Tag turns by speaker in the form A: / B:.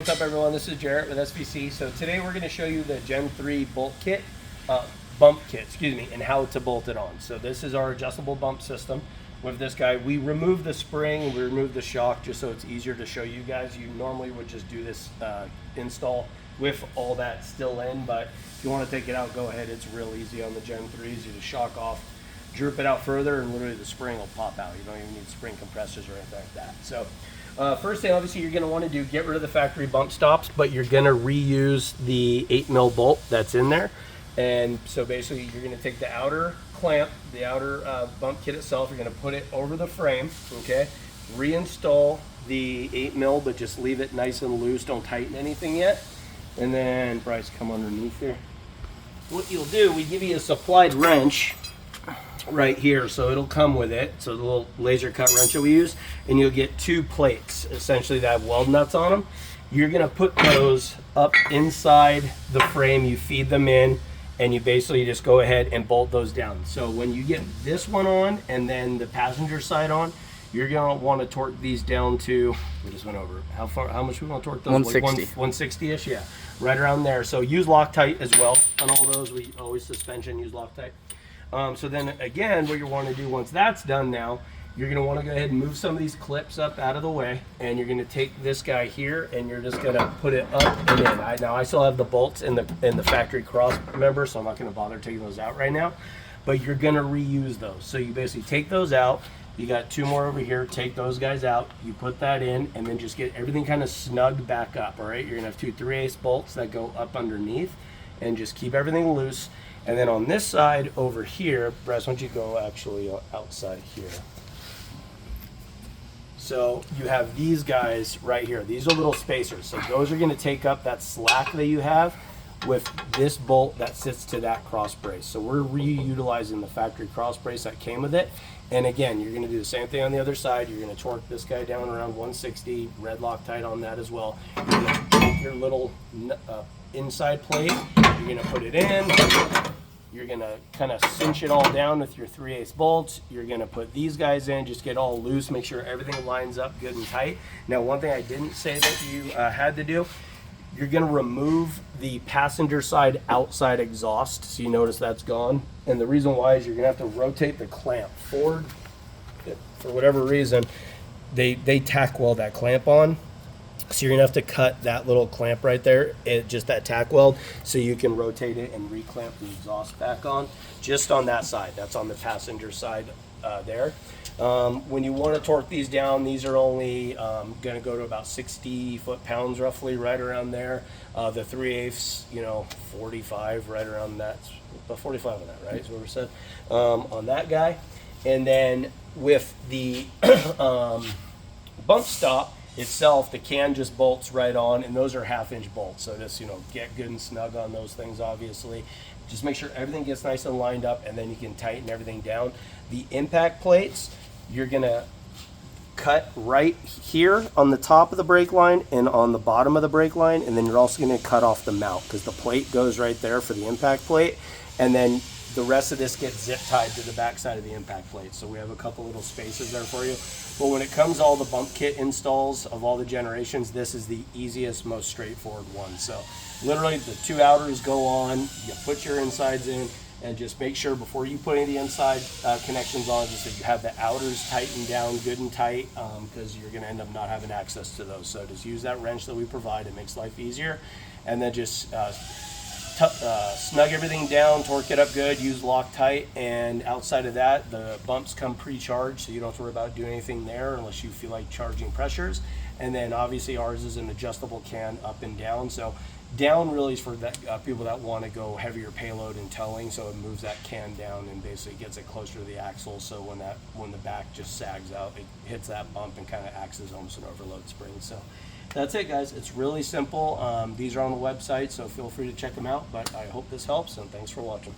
A: What's up everyone, this is Jarrett with SVC. So today we're going to show you the Gen 3 bolt kit, bump kit, and how to bolt it on. So this is our adjustable bump system. With this guy, we remove the spring, we remove the shock just so it's easier to show you guys. You normally would just do this install with all that still in, but if you want to take it out, go ahead. It's real easy on the Gen 3s. You just shock off, droop it out further, and literally the spring will pop out. You don't even need spring compressors or anything like that. So first thing, obviously, you're going to want to do, get rid of the factory bump stops, but you're going to reuse the 8mm bolt that's in there. And so basically, you're going to take the outer clamp, the outer bump kit itself, you're going to put it over the frame, okay? Reinstall the 8mm, but just leave it nice and loose. Don't tighten anything yet. And then, Bryce, come underneath here. What you'll do, we give you a supplied wrench right here, so it'll come with it. So the little laser cut wrench that we use, and you'll get two plates essentially that have weld nuts on them. You're gonna put those up inside the frame, you feed them in, and you basically just go ahead and bolt those down. So when you get this one on and then the passenger side on, you're gonna want to torque these down to, we just went over how much we want to torque those?
B: 160.
A: Like 160-ish, yeah, right around there. So use Loctite as well on all those. We always suspension use Loctite. So then again, what you want to do once that's done now, you're going to want to go ahead and move some of these clips up out of the way, and you're going to take this guy here and you're just going to put it up and in. Now I still have the bolts in the factory cross member, so I'm not going to bother taking those out right now, but you're going to reuse those. So you basically take those out, you got two more over here, take those guys out, you put that in, and then just get everything kind of snugged back up, all right? You're going to have two 3/8 bolts that go up underneath, and just keep everything loose. And then on this side over here, Bryce, why don't you go actually outside here. So you have these guys right here. These are little spacers. So those are going to take up that slack that you have with this bolt that sits to that cross brace. So we're reutilizing the factory cross brace that came with it. And again, you're going to do the same thing on the other side. You're going to torque this guy down around 160, red Loctite on that as well. You're going to take your little inside plate, you're going to put it in. You're going to kind of cinch it all down with your 3/8 bolts. You're going to put these guys in, just get all loose, make sure everything lines up good and tight. Now, one thing I didn't say that you had to do, you're going to remove the passenger side outside exhaust. So you notice that's gone. And the reason why is you're going to have to rotate the clamp. Ford, for whatever reason, they tack weld that clamp on. So you're gonna have to cut that little clamp right there, just that tack weld, so you can rotate it and reclamp the exhaust back on, just on that side. That's on the passenger side there. When you want to torque these down, these are only gonna go to about 60 foot-pounds roughly, right around there. The 3/8, 45, right around that, about 45 on that, right, is what we said, on that guy. And then with the bump stop itself, the can just bolts right on, and those are 1/2-inch bolts. So just, get good and snug on those things, obviously. Just make sure everything gets nice and lined up, and then you can tighten everything down. The impact plates, you're gonna cut right here on the top of the brake line and on the bottom of the brake line, and then you're also gonna cut off the mount, because the plate goes right there for the impact plate, and then the rest of this gets zip tied to the back side of the impact plate. So we have a couple little spaces there for you. But when it comes to all the bump kit installs of all the generations, this is the easiest, most straightforward one. So literally the two outers go on, you put your insides in, and just make sure before you put any of the inside connections on, just that you have the outers tightened down good and tight, because you're gonna end up not having access to those. So just use that wrench that we provide. It makes life easier. And then just snug everything down, torque it up good, use Loctite, and outside of that, the bumps come pre-charged, so you don't have to worry about doing anything there unless you feel like charging pressures. And then obviously ours is an adjustable can up and down. So down really is for that, people that want to go heavier payload and towing, so it moves that can down and basically gets it closer to the axle, so when the back just sags out, it hits that bump and kind of acts as almost an overload spring. So that's it, guys. It's really simple. These are on the website, so feel free to check them out, but I hope this helps, and thanks for watching.